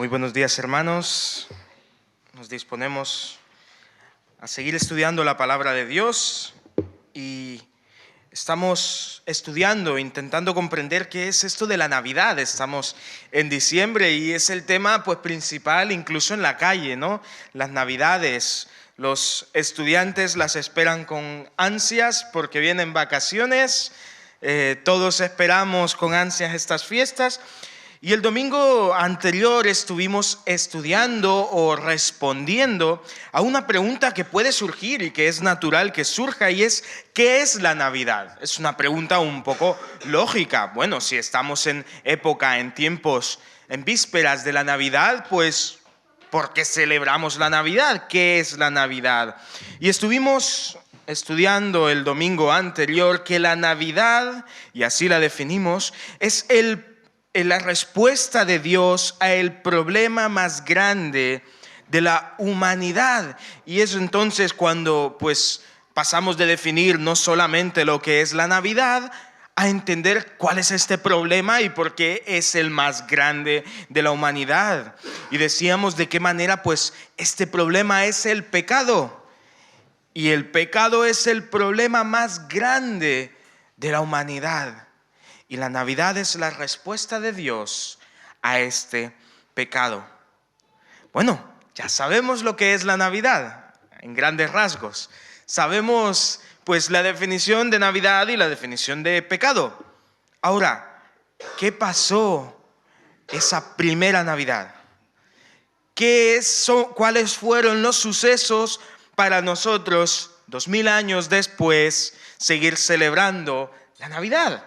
Muy buenos días, hermanos. Nos disponemos a seguir estudiando la palabra de Dios y estamos estudiando, intentando comprender qué es esto de la Navidad. Estamos en diciembre y es el tema principal incluso en la calle, ¿no? Las Navidades. Los estudiantes las esperan con ansias porque vienen vacaciones. Todos esperamos con ansias estas fiestas. Y el domingo anterior estuvimos estudiando o respondiendo a una pregunta que puede surgir y que es natural que surja, y es ¿qué es la Navidad? Es una pregunta un poco lógica. Bueno, si estamos en época, en tiempos, en vísperas de la Navidad, pues ¿por qué celebramos la Navidad? ¿Qué es la Navidad? Y estuvimos estudiando el domingo anterior que la Navidad, y así la definimos, es la respuesta de Dios al problema más grande de la humanidad. Y es entonces cuando pasamos de definir no solamente lo que es la Navidad, a entender cuál es este problema y por qué es el más grande de la humanidad. Y decíamos de qué manera este problema es el pecado. Y el pecado es el problema más grande de la humanidad. Y la Navidad es la respuesta de Dios a este pecado. Bueno, ya sabemos lo que es la Navidad, en grandes rasgos. Sabemos la definición de Navidad y la definición de pecado. Ahora, ¿qué pasó esa primera Navidad? ¿Cuáles fueron los sucesos para nosotros, 2000 años después, seguir celebrando la Navidad?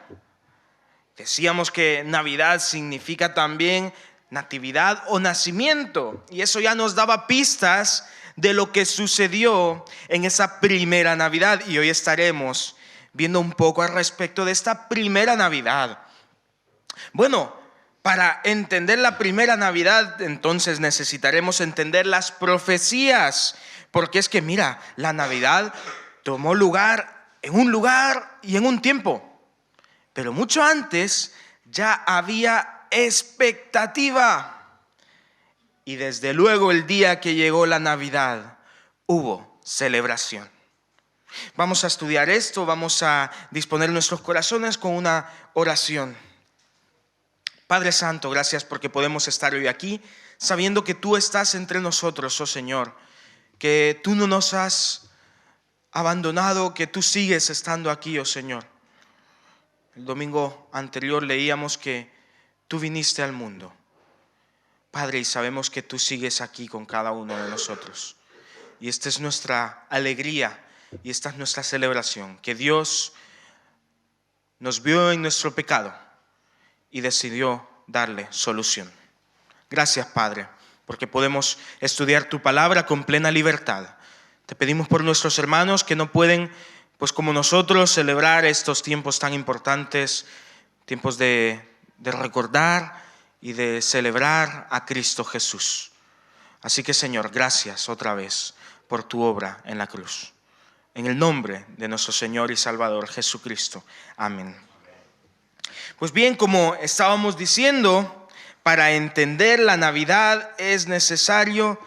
Decíamos que Navidad significa también natividad o nacimiento, y eso ya nos daba pistas de lo que sucedió en esa primera Navidad, y hoy estaremos viendo un poco al respecto de esta primera Navidad. Bueno, para entender la primera Navidad, entonces necesitaremos entender las profecías, porque es que mira, la Navidad tomó lugar y en un tiempo. Pero mucho antes ya había expectativa. Y desde luego el día que llegó la Navidad hubo celebración. Vamos a estudiar esto, vamos a disponer nuestros corazones con una oración. Padre Santo, gracias porque podemos estar hoy aquí sabiendo que tú estás entre nosotros, oh Señor, que tú no nos has abandonado, que tú sigues estando aquí, oh Señor. El domingo anterior leíamos que tú viniste al mundo, Padre, y sabemos que tú sigues aquí con cada uno de nosotros. Y esta es nuestra alegría y esta es nuestra celebración, que Dios nos vio en nuestro pecado y decidió darle solución. Gracias, Padre, porque podemos estudiar tu palabra con plena libertad. Te pedimos por nuestros hermanos que no pueden como nosotros celebrar estos tiempos tan importantes, tiempos de recordar y de celebrar a Cristo Jesús. Así que, Señor, gracias otra vez por tu obra en la cruz. En el nombre de nuestro Señor y Salvador Jesucristo. Amén. Pues bien, como estábamos diciendo, para entender la Navidad es necesario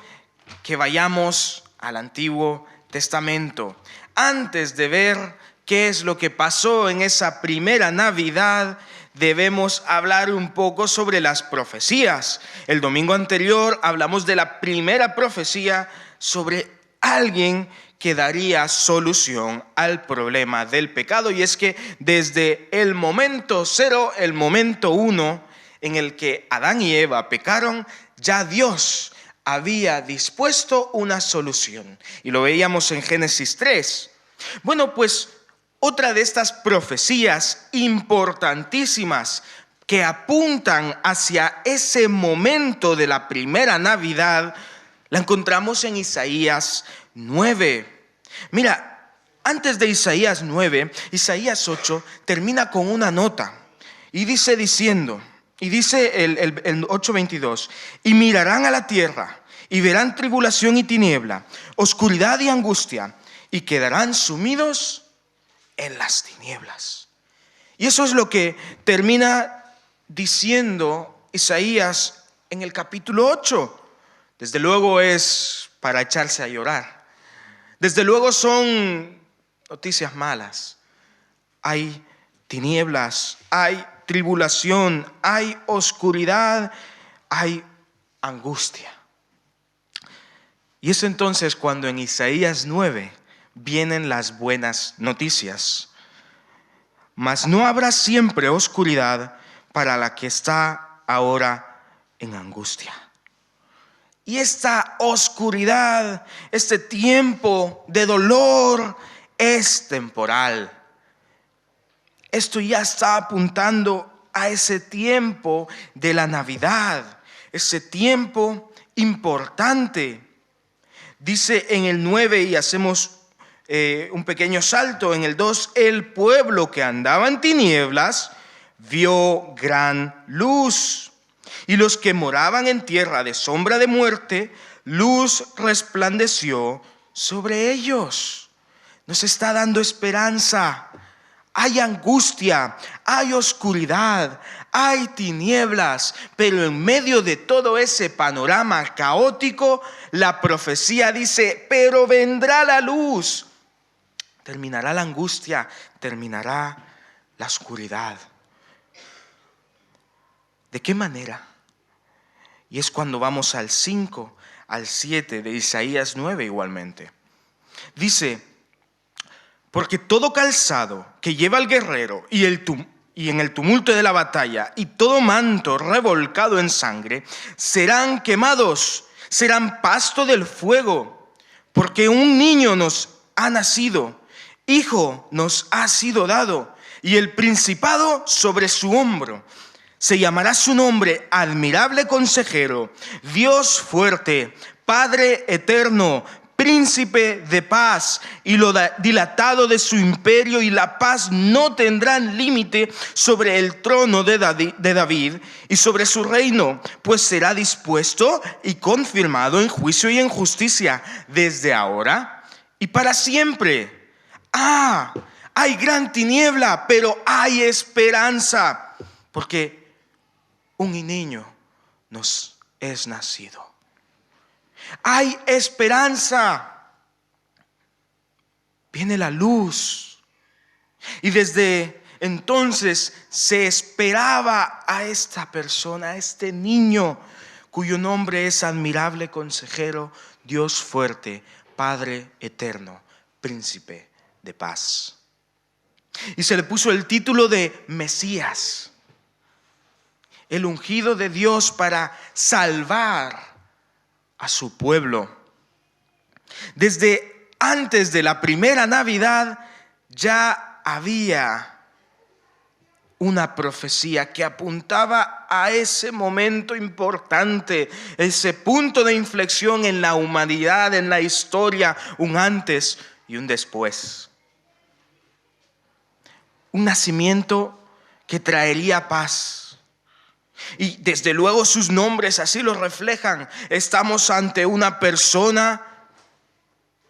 que vayamos al Antiguo Testamento. Antes de ver qué es lo que pasó en esa primera Navidad, debemos hablar un poco sobre las profecías. El domingo anterior hablamos de la primera profecía sobre alguien que daría solución al problema del pecado. Y es que desde el momento cero, el momento uno, en el que Adán y Eva pecaron, ya Dios había dispuesto una solución. Y lo veíamos en Génesis 3. Bueno, otra de estas profecías importantísimas que apuntan hacia ese momento de la primera Navidad, la encontramos en Isaías 9. Mira, antes de Isaías 9, Isaías 8 termina con una nota y dice el 8:22, y mirarán a la tierra y verán tribulación y tiniebla, oscuridad y angustia, y quedarán sumidos en las tinieblas. Y eso es lo que termina diciendo Isaías en el capítulo 8. Desde luego es para echarse a llorar. Desde luego son noticias malas. Hay tinieblas, hay tribulación, hay oscuridad, hay angustia. Y es entonces cuando en Isaías 9 vienen las buenas noticias. Mas no habrá siempre oscuridad para la que está ahora en angustia. Y esta oscuridad, este tiempo de dolor es temporal. Esto ya está apuntando a ese tiempo de la Navidad, ese tiempo importante. Dice en el 9, y hacemos un pequeño salto, en el 2, el pueblo que andaba en tinieblas vio gran luz. Y los que moraban en tierra de sombra de muerte, luz resplandeció sobre ellos. Nos está dando esperanza. Hay angustia, hay oscuridad, hay tinieblas, pero en medio de todo ese panorama caótico, la profecía dice, pero vendrá la luz. Terminará la angustia, terminará la oscuridad. ¿De qué manera? Y es cuando vamos al 5, al 7 de Isaías 9 igualmente. Dice, porque todo calzado que lleva el guerrero y en el tumulto de la batalla y todo manto revolcado en sangre serán quemados, serán pasto del fuego, porque un niño nos ha nacido, hijo nos ha sido dado, y el principado sobre su hombro. Se llamará su nombre Admirable Consejero, Dios Fuerte, Padre Eterno, Príncipe de Paz, y lo dilatado de su imperio y la paz no tendrán límite sobre el trono de David y sobre su reino, pues será dispuesto y confirmado en juicio y en justicia desde ahora y para siempre. Hay gran tiniebla, pero hay esperanza, porque un niño nos es nacido. Hay esperanza. Viene la luz. Y desde entonces se esperaba a esta persona, a este niño, cuyo nombre es Admirable Consejero, Dios Fuerte, Padre Eterno, Príncipe de Paz. Y se le puso el título de Mesías, el ungido de Dios para salvar a su pueblo. Desde antes de la primera Navidad ya había una profecía que apuntaba a ese momento importante, ese punto de inflexión en la humanidad, en la historia, un antes y un después. Un nacimiento que traería paz. Y desde luego sus nombres así lo reflejan. Estamos ante una persona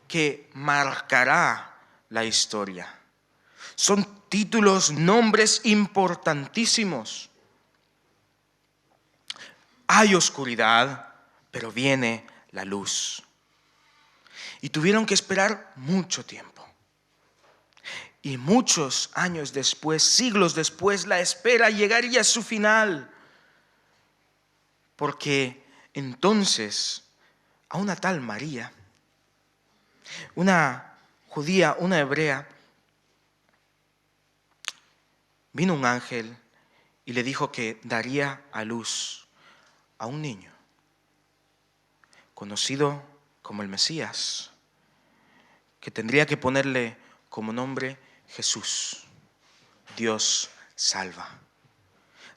que marcará la historia. Son títulos, nombres importantísimos. Hay oscuridad, pero viene la luz. Y tuvieron que esperar mucho tiempo. Y muchos años después, siglos después, la espera llegaría a su final. Porque entonces a una tal María, una judía, una hebrea, vino un ángel y le dijo que daría a luz a un niño, conocido como el Mesías, que tendría que ponerle como nombre Jesús, Dios salva.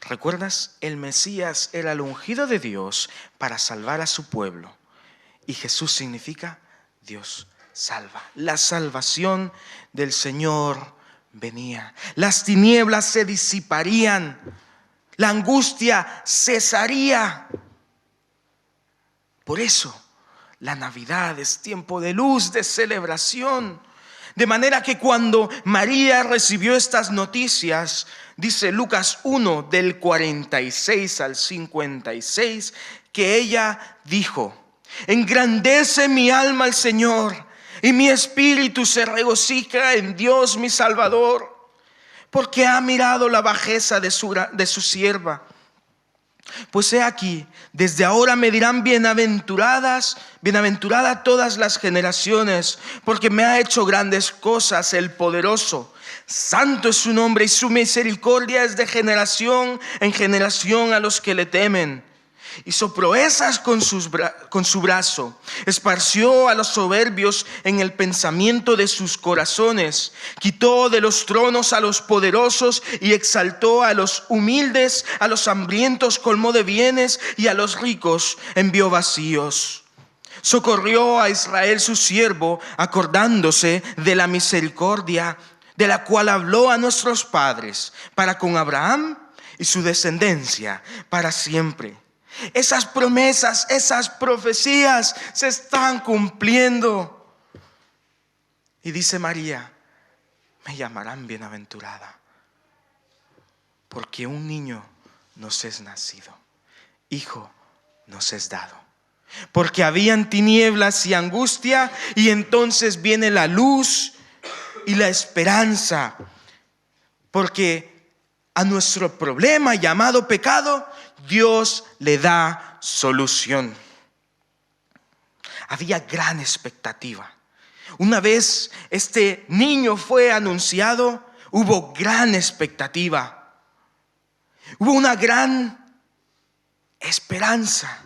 ¿Recuerdas? El Mesías era el ungido de Dios para salvar a su pueblo. Y Jesús significa Dios salva. La salvación del Señor venía. Las tinieblas se disiparían. La angustia cesaría. Por eso, la Navidad es tiempo de luz, de celebración, De manera que cuando María recibió estas noticias, dice Lucas 1 del 46 al 56, que ella dijo: engrandece mi alma al Señor, y mi espíritu se regocija en Dios mi Salvador, porque ha mirado la bajeza de su sierva. Pues he aquí, desde ahora me dirán bienaventurada todas las generaciones, porque me ha hecho grandes cosas el poderoso. Santo es su nombre, y su misericordia es de generación en generación a los que le temen. Hizo proezas con su brazo, esparció a los soberbios en el pensamiento de sus corazones, quitó de los tronos a los poderosos y exaltó a los humildes, a los hambrientos colmó de bienes y a los ricos envió vacíos. Socorrió a Israel su siervo, acordándose de la misericordia de la cual habló a nuestros padres, para con Abraham y su descendencia para siempre. Esas promesas, esas profecías se están cumpliendo. Y dice María: me llamarán bienaventurada, porque un niño nos es nacido, hijo nos es dado. Porque habían tinieblas y angustia, y entonces viene la luz y la esperanza. Porque a nuestro problema llamado pecado, Dios le da solución. Había gran expectativa. Una vez este niño fue anunciado, hubo gran expectativa. Hubo una gran esperanza.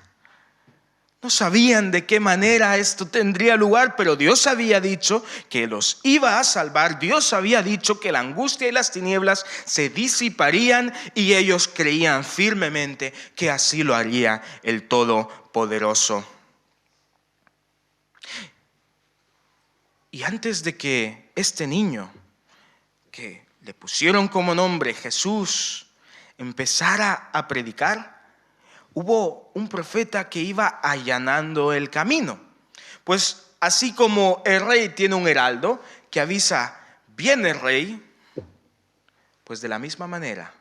No sabían de qué manera esto tendría lugar, pero Dios había dicho que los iba a salvar. Dios había dicho que la angustia y las tinieblas se disiparían, y ellos creían firmemente que así lo haría el Todopoderoso. Y antes de que este niño, que le pusieron como nombre Jesús, empezara a predicar, hubo un profeta que iba allanando el camino. Pues así como el rey tiene un heraldo que avisa: viene el rey, pues de la misma manera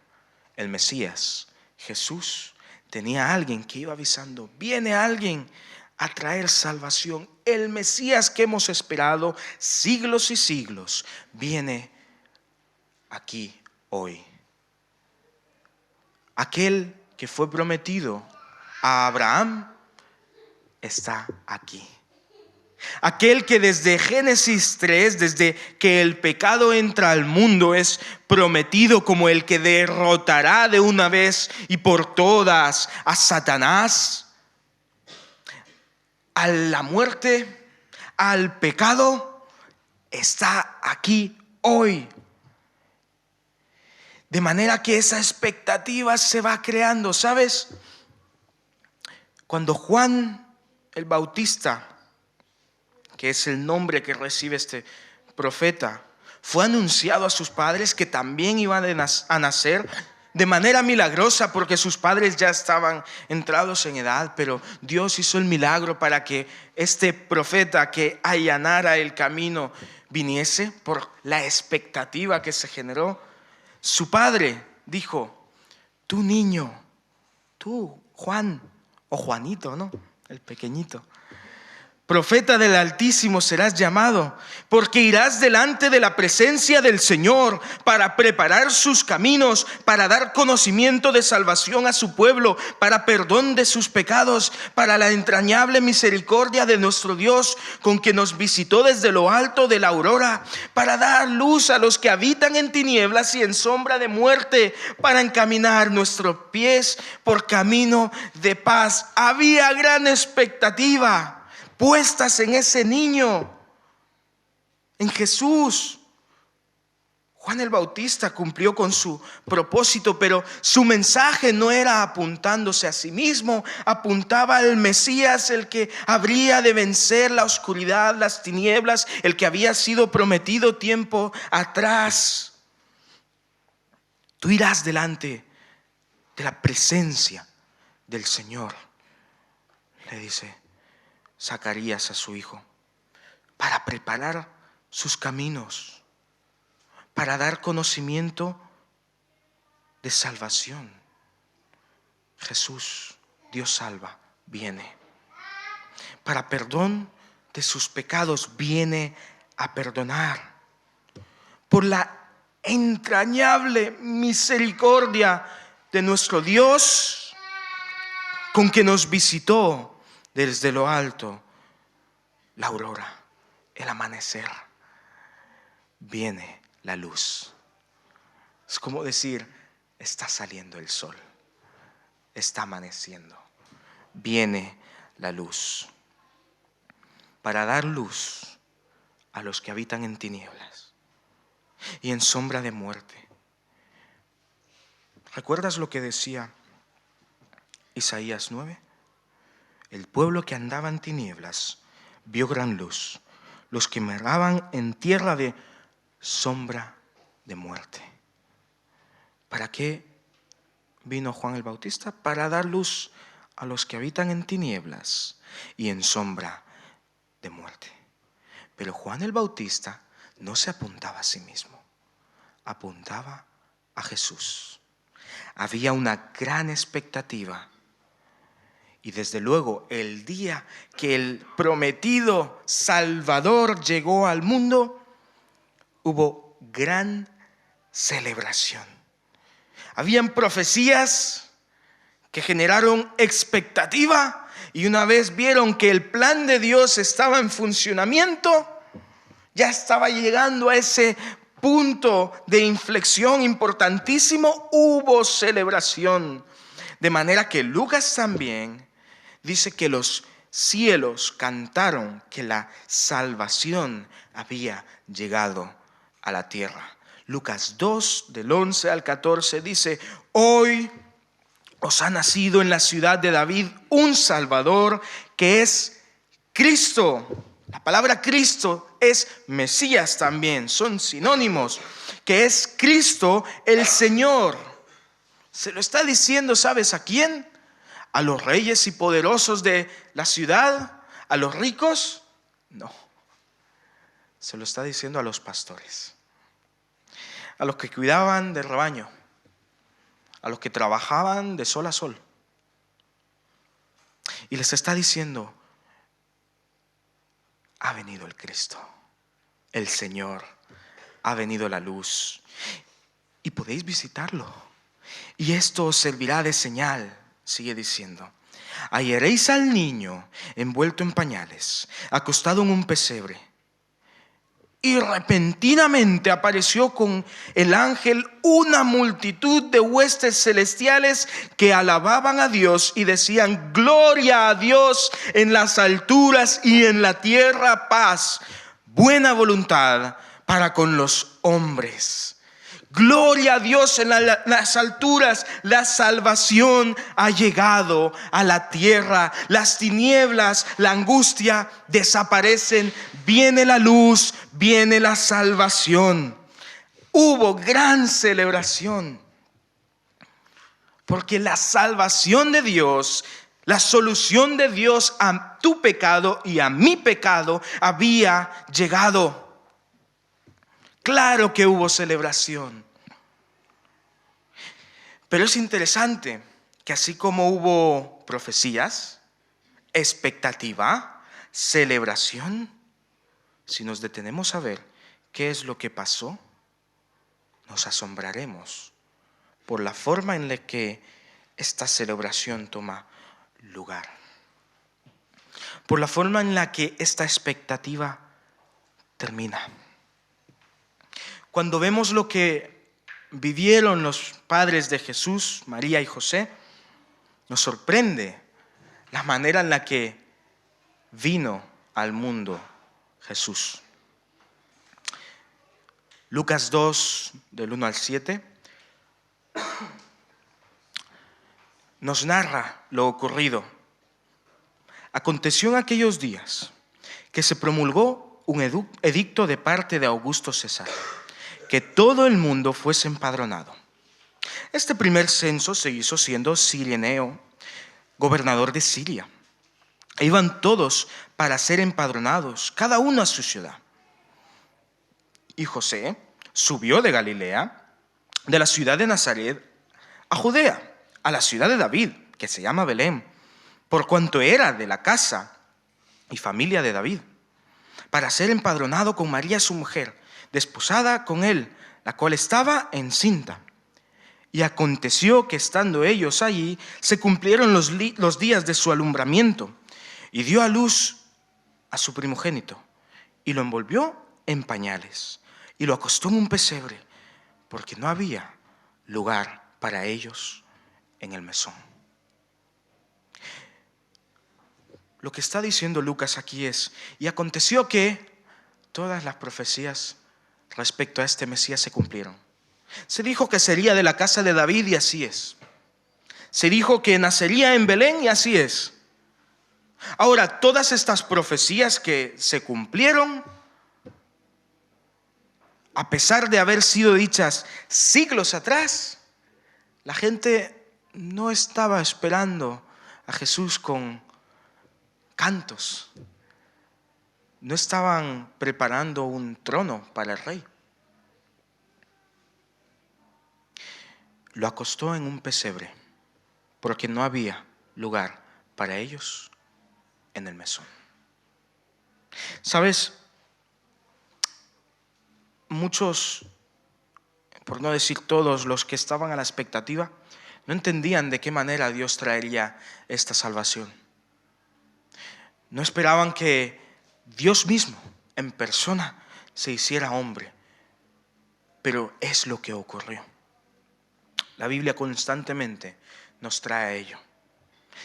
el Mesías, Jesús, tenía a alguien que iba avisando: viene alguien a traer salvación. El Mesías que hemos esperado siglos y siglos viene aquí hoy. Aquel que fue prometido a Abraham está aquí. Aquel que desde Génesis 3, desde que el pecado entra al mundo, es prometido como el que derrotará de una vez y por todas a Satanás, a la muerte, al pecado, está aquí hoy. De manera que esa expectativa se va creando, ¿sabes? Cuando Juan el Bautista, que es el nombre que recibe este profeta, fue anunciado a sus padres que también iban a nacer de manera milagrosa, porque sus padres ya estaban entrados en edad, pero Dios hizo el milagro para que este profeta que allanara el camino viniese por la expectativa que se generó. Su padre dijo: tú niño, tú Juan, o Juanito, ¿no? El pequeñito, profeta del Altísimo serás llamado, porque irás delante de la presencia del Señor para preparar sus caminos, para dar conocimiento de salvación a su pueblo, para perdón de sus pecados, para la entrañable misericordia de nuestro Dios, con que nos visitó desde lo alto de la aurora, para dar luz a los que habitan en tinieblas y en sombra de muerte, para encaminar nuestros pies por camino de paz. Había gran expectativa puestas en ese niño, en Jesús. Juan el Bautista cumplió con su propósito, pero su mensaje no era apuntándose a sí mismo, apuntaba al Mesías, el que habría de vencer la oscuridad, las tinieblas, el que había sido prometido tiempo atrás. Tú irás delante de la presencia del Señor, le dice Zacarías a su hijo, para preparar sus caminos, para dar conocimiento de salvación. Jesús, Dios salva, viene. Para perdón de sus pecados, viene a perdonar. Por la entrañable misericordia de nuestro Dios, con que nos visitó desde lo alto, la aurora, el amanecer, viene la luz. Es como decir, está saliendo el sol, está amaneciendo, viene la luz, para dar luz a los que habitan en tinieblas y en sombra de muerte. ¿Recuerdas lo que decía Isaías 9? El pueblo que andaba en tinieblas vio gran luz. Los que moraban en tierra de sombra de muerte. ¿Para qué vino Juan el Bautista? Para dar luz a los que habitan en tinieblas y en sombra de muerte. Pero Juan el Bautista no se apuntaba a sí mismo, apuntaba a Jesús. Había una gran expectativa. Y desde luego, el día que el prometido Salvador llegó al mundo, hubo gran celebración. Habían profecías que generaron expectativa, y una vez vieron que el plan de Dios estaba en funcionamiento, ya estaba llegando a ese punto de inflexión importantísimo, hubo celebración. De manera que Lucas también dice que los cielos cantaron que la salvación había llegado a la tierra. Lucas 2, del 11 al 14 dice: hoy os ha nacido en la ciudad de David un Salvador, que es Cristo. La palabra Cristo es Mesías también, son sinónimos, que es Cristo el Señor. Se lo está diciendo, ¿sabes a quién? ¿A los reyes y poderosos de la ciudad? ¿A los ricos? No. Se lo está diciendo a los pastores, a los que cuidaban del rebaño, a los que trabajaban de sol a sol. Y les está diciendo: ha venido el Cristo, el Señor, ha venido la luz, y podéis visitarlo. Y esto os servirá de señal, sigue diciendo: hallaréis al niño envuelto en pañales, acostado en un pesebre. Y repentinamente apareció con el ángel una multitud de huestes celestiales que alababan a Dios y decían: gloria a Dios en las alturas y en la tierra paz, buena voluntad para con los hombres. Gloria a Dios en las alturas, la salvación ha llegado a la tierra, las tinieblas, la angustia desaparecen, viene la luz, viene la salvación. Hubo gran celebración, porque la salvación de Dios, la solución de Dios a tu pecado y a mi pecado había llegado. Claro que hubo celebración. Pero es interesante que así como hubo profecías, expectativa, celebración, si nos detenemos a ver qué es lo que pasó, nos asombraremos por la forma en la que esta celebración toma lugar, por la forma en la que esta expectativa termina. Cuando vemos lo que vivieron los padres de Jesús, María y José, nos sorprende la manera en la que vino al mundo Jesús. Lucas 2, del 1 al 7, nos narra lo ocurrido. Aconteció en aquellos días que se promulgó un edicto de parte de Augusto César, que todo el mundo fuese empadronado. Este primer censo se hizo siendo Cireneo gobernador de Siria. E iban todos para ser empadronados, cada uno a su ciudad. y José subió de Galilea, de la ciudad de Nazaret, a Judea, a la ciudad de David, que se llama Belén, por cuanto era de la casa y familia de David, para ser empadronado con María su mujer, desposada con él, la cual estaba encinta. Y aconteció que estando ellos allí, se cumplieron los días de su alumbramiento, y dio a luz a su primogénito, y lo envolvió en pañales, y lo acostó en un pesebre, porque no había lugar para ellos en el mesón. Lo que está diciendo Lucas aquí es, y aconteció que todas las profecías respecto a este Mesías se cumplieron. Se dijo que sería de la casa de David y así es. Se dijo que nacería en Belén y así es. Ahora, todas estas profecías que se cumplieron, a pesar de haber sido dichas siglos atrás, la gente no estaba esperando a Jesús con cantos. No estaban preparando un trono para el rey. Lo acostó en un pesebre porque no había lugar para ellos en el mesón. ¿Sabes? Muchos, por no decir todos, los que estaban a la expectativa, no entendían de qué manera Dios traería esta salvación. No esperaban que Dios mismo, en persona, se hiciera hombre. Pero es lo que ocurrió. La Biblia constantemente nos trae ello.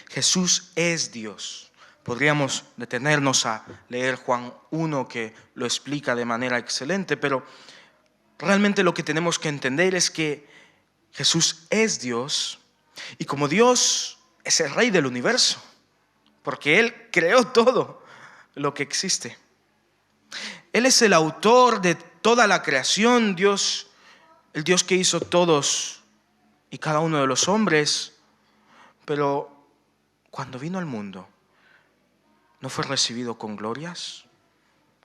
Jesús es Dios. Podríamos detenernos a leer Juan 1, que lo explica de manera excelente, pero realmente lo que tenemos que entender es que Jesús es Dios, y como Dios es el Rey del universo, porque Él creó todo lo que existe. Él es el autor de toda la creación, Dios, el Dios que hizo todos y cada uno de los hombres, pero cuando vino al mundo, no fue recibido con glorias,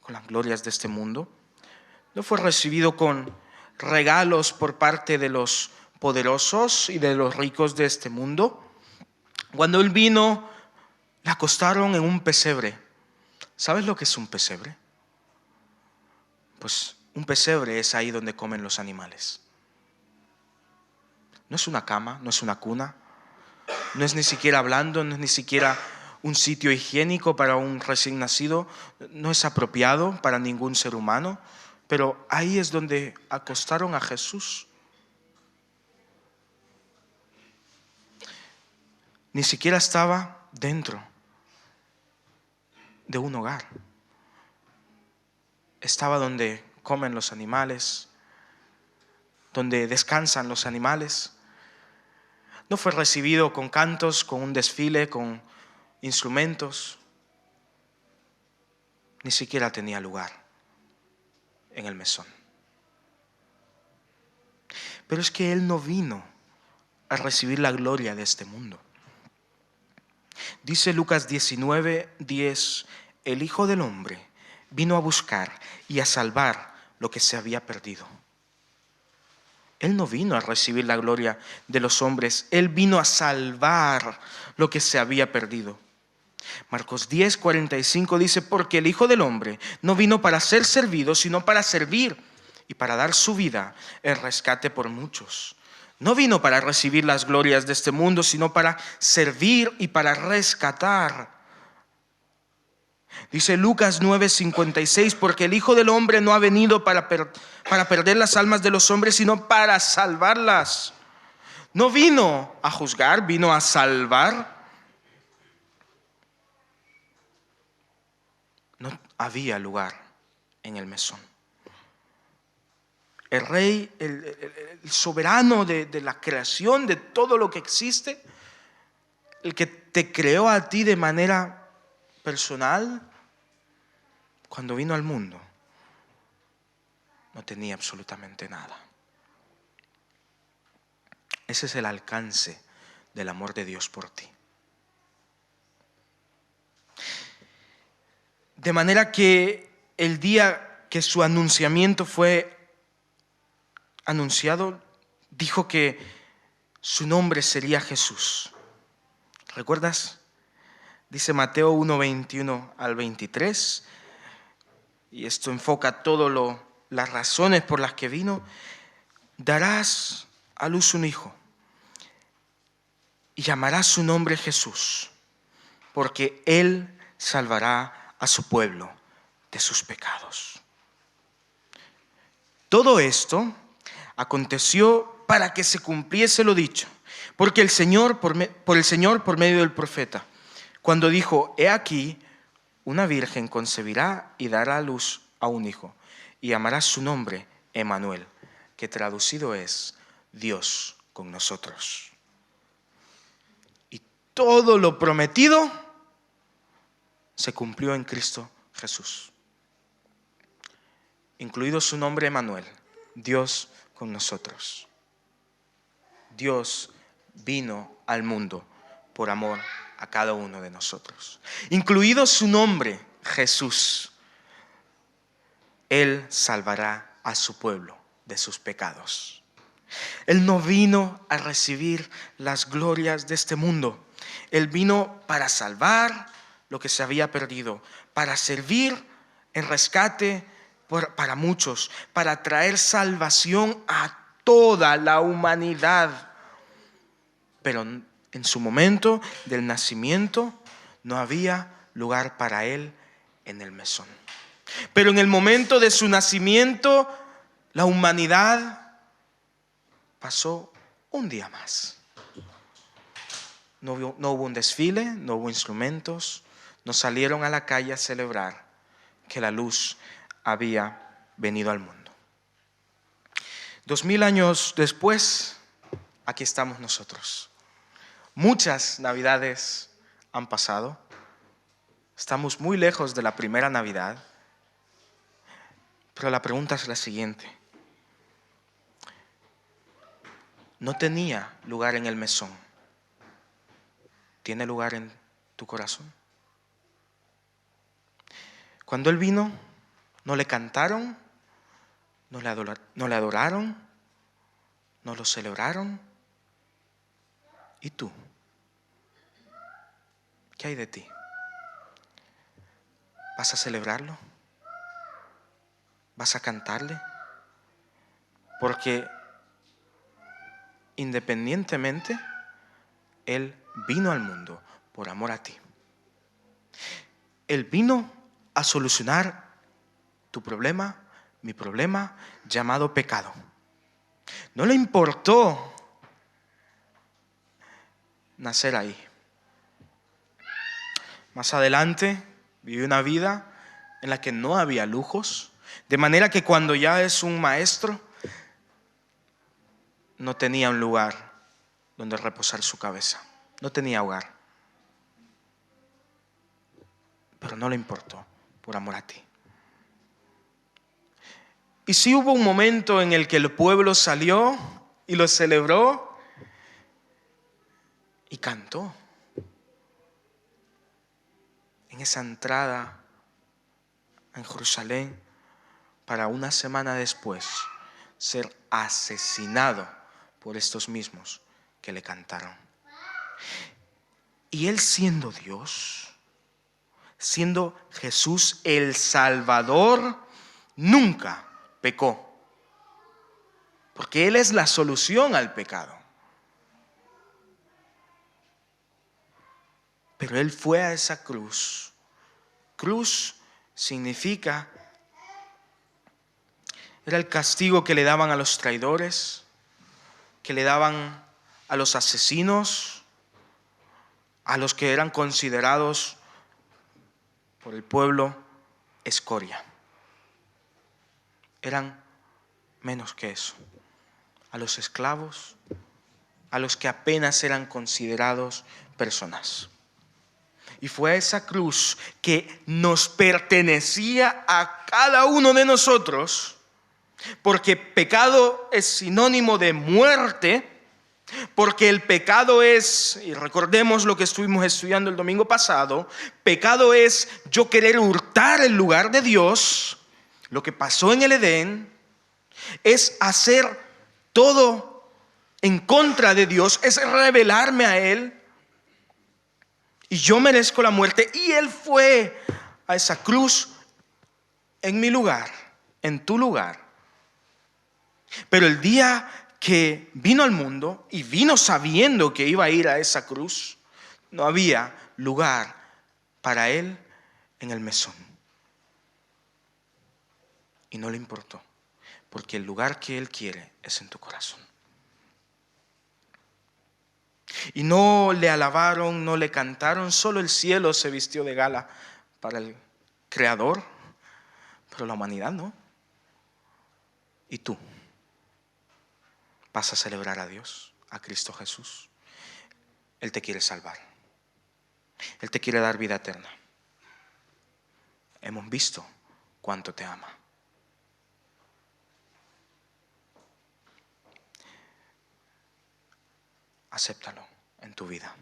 con las glorias de este mundo, no fue recibido con regalos por parte de los poderosos y de los ricos de este mundo. Cuando Él vino, le acostaron en un pesebre. ¿Sabes lo que es un pesebre? Pues un pesebre es ahí donde comen los animales. No es una cama, no es una cuna, no es ni siquiera blando, no es ni siquiera un sitio higiénico para un recién nacido, no es apropiado para ningún ser humano, pero ahí es donde acostaron a Jesús. Ni siquiera estaba dentro de un hogar. Estaba donde comen los animales, donde descansan los animales. No fue recibido con cantos, con un desfile, con instrumentos. Ni siquiera tenía lugar en el mesón. Pero es que Él no vino a recibir la gloria de este mundo. Dice Lucas 19:10, el Hijo del Hombre vino a buscar y a salvar lo que se había perdido. Él no vino a recibir la gloria de los hombres, Él vino a salvar lo que se había perdido. Marcos 10:45 dice, porque el Hijo del Hombre no vino para ser servido, sino para servir y para dar su vida en rescate por muchos. No vino para recibir las glorias de este mundo, sino para servir y para rescatar. Dice Lucas 9:56, porque el Hijo del Hombre no ha venido para perder las almas de los hombres, sino para salvarlas. No vino a juzgar, vino a salvar. No había lugar en el mesón. El Rey, el soberano de la creación, de todo lo que existe, el que te creó a ti de manera personal, cuando vino al mundo, no tenía absolutamente nada. Ese es el alcance del amor de Dios por ti. De manera que el día que su anunciamiento fue anunciado, dijo que su nombre sería Jesús. ¿Recuerdas? Dice Mateo 1:21 al 23, y esto enfoca todas las razones por las que vino. Darás a luz un hijo y llamarás su nombre Jesús, porque él salvará a su pueblo de sus pecados. Todo esto aconteció para que se cumpliese lo dicho, porque el Señor por medio del profeta, cuando dijo: he aquí, una virgen concebirá y dará a luz a un hijo, y llamará su nombre Emmanuel, que traducido es Dios con nosotros. Y todo lo prometido se cumplió en Cristo Jesús, incluido su nombre Emmanuel, Dios con nosotros. Dios vino al mundo por amor a cada uno de nosotros, incluido su nombre Jesús. Él salvará a su pueblo de sus pecados. Él no vino a recibir las glorias de este mundo. Él vino para salvar lo que se había perdido, para servir en rescate para muchos, para traer salvación a toda la humanidad. Pero en su momento del nacimiento no había lugar para él en el mesón. Pero en el momento de su nacimiento, la humanidad pasó un día más. No hubo un desfile, no hubo instrumentos, no salieron a la calle a celebrar que la luz había venido al mundo. 2000 años después, aquí estamos nosotros. Muchas Navidades han pasado. Estamos muy lejos de la primera Navidad. Pero la pregunta es la siguiente: no tenía lugar en el mesón. ¿Tiene lugar en tu corazón? Cuando Él vino, no le cantaron, no le adoraron, no lo celebraron. ¿Y tú? ¿Qué hay de ti? ¿Vas a celebrarlo? ¿Vas a cantarle? Porque independientemente, Él vino al mundo por amor a ti. Él vino a solucionar tu problema, mi problema, llamado pecado. No le importó nacer ahí. Más adelante vivió una vida en la que no había lujos, de manera que cuando ya es un maestro, no tenía un lugar donde reposar su cabeza, no tenía hogar. Pero no le importó, por amor a ti. Y sí hubo un momento en el que el pueblo salió y lo celebró y cantó. En esa entrada en Jerusalén, para una semana después ser asesinado por estos mismos que le cantaron. Y Él, siendo Dios, siendo Jesús el Salvador, nunca pecó, porque Él es la solución al pecado. Pero Él fue a esa cruz. Cruz significa, era el castigo que le daban a los traidores, que le daban a los asesinos, a los que eran considerados por el pueblo escoria. Eran menos que eso. A los esclavos, a los que apenas eran considerados personas. Y fue a esa cruz que nos pertenecía a cada uno de nosotros, porque pecado es sinónimo de muerte, porque el pecado es, y recordemos lo que estuvimos estudiando el domingo pasado, pecado es yo querer hurtar el lugar de Dios, Lo que pasó en el Edén es hacer todo en contra de Dios, es rebelarme a Él. Y yo merezco la muerte. Y Él fue a esa cruz en mi lugar, en tu lugar. Pero el día que vino al mundo y vino sabiendo que iba a ir a esa cruz, no había lugar para Él en el mesón. Y no le importó, porque el lugar que Él quiere es en tu corazón. Y no le alabaron, no le cantaron, solo el cielo se vistió de gala para el Creador, pero la humanidad no. ¿Y tú? ¿Vas a celebrar a Dios, a Cristo Jesús? Él te quiere salvar. Él te quiere dar vida eterna. Hemos visto cuánto te ama. Acéptalo en tu vida.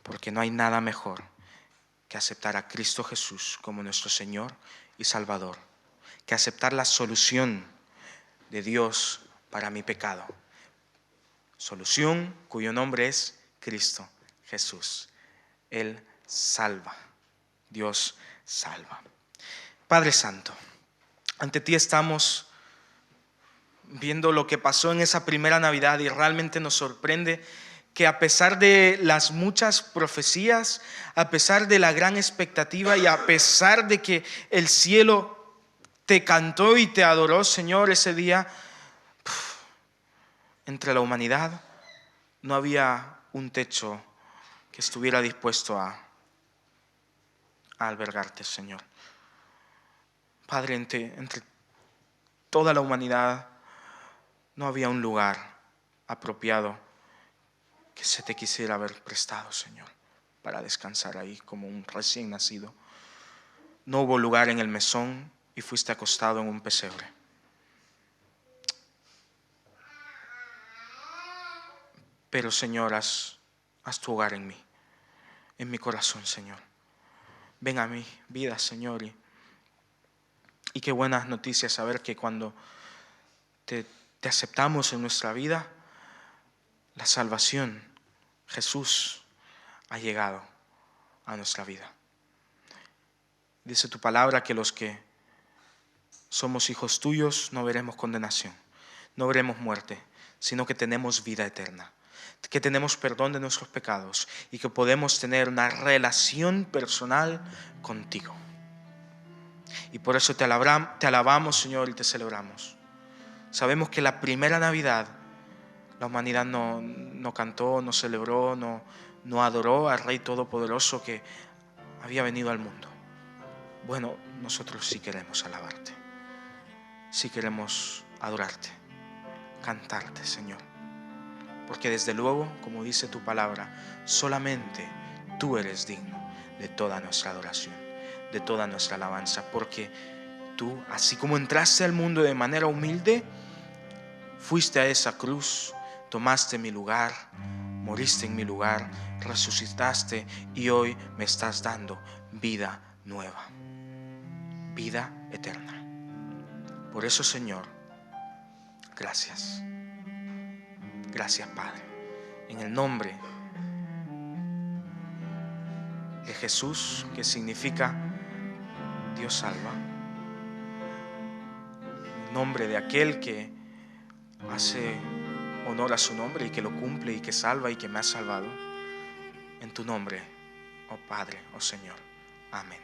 Porque no hay nada mejor que aceptar a Cristo Jesús como nuestro Señor y Salvador, que aceptar la solución de Dios para mi pecado. Solución cuyo nombre es Cristo Jesús. Él salva. Dios salva. Padre Santo, ante ti estamos viendo lo que pasó en esa primera Navidad y realmente nos sorprende que a pesar de las muchas profecías, a pesar de la gran expectativa y a pesar de que el cielo te cantó y te adoró, Señor, ese día, entre la humanidad no había un techo que estuviera dispuesto a albergarte, Señor. Padre, entre toda la humanidad no había un lugar apropiado que se te quisiera haber prestado, Señor, para descansar ahí como un recién nacido. No hubo lugar en el mesón y fuiste acostado en un pesebre. Pero, Señor, haz tu hogar en mí, en mi corazón, Señor. Ven a mi vida, Señor. Y qué buenas noticias saber que cuando te aceptamos en nuestra vida, la salvación, Jesús, ha llegado a nuestra vida. Dice tu palabra que los que somos hijos tuyos no veremos condenación, no veremos muerte, sino que tenemos vida eterna, que tenemos perdón de nuestros pecados y que podemos tener una relación personal contigo. Y por eso te alabamos, Señor, y te celebramos. Sabemos que la primera Navidad la humanidad no cantó, no celebró, no adoró al Rey Todopoderoso que había venido al mundo. Bueno, nosotros sí queremos alabarte, sí queremos adorarte, cantarte, Señor. Porque desde luego, como dice tu palabra, solamente tú eres digno de toda nuestra adoración, de toda nuestra alabanza. Porque tú, así como entraste al mundo de manera humilde, fuiste a esa cruz, tomaste mi lugar, moriste en mi lugar, resucitaste y hoy me estás dando vida nueva, vida eterna. Por eso, Señor, gracias. Gracias, Padre. En el nombre de Jesús, que significa Dios salva. En el nombre de aquel que hace honor a su nombre y que lo cumple y que salva y que me ha salvado. En tu nombre, oh Padre, oh Señor. Amén.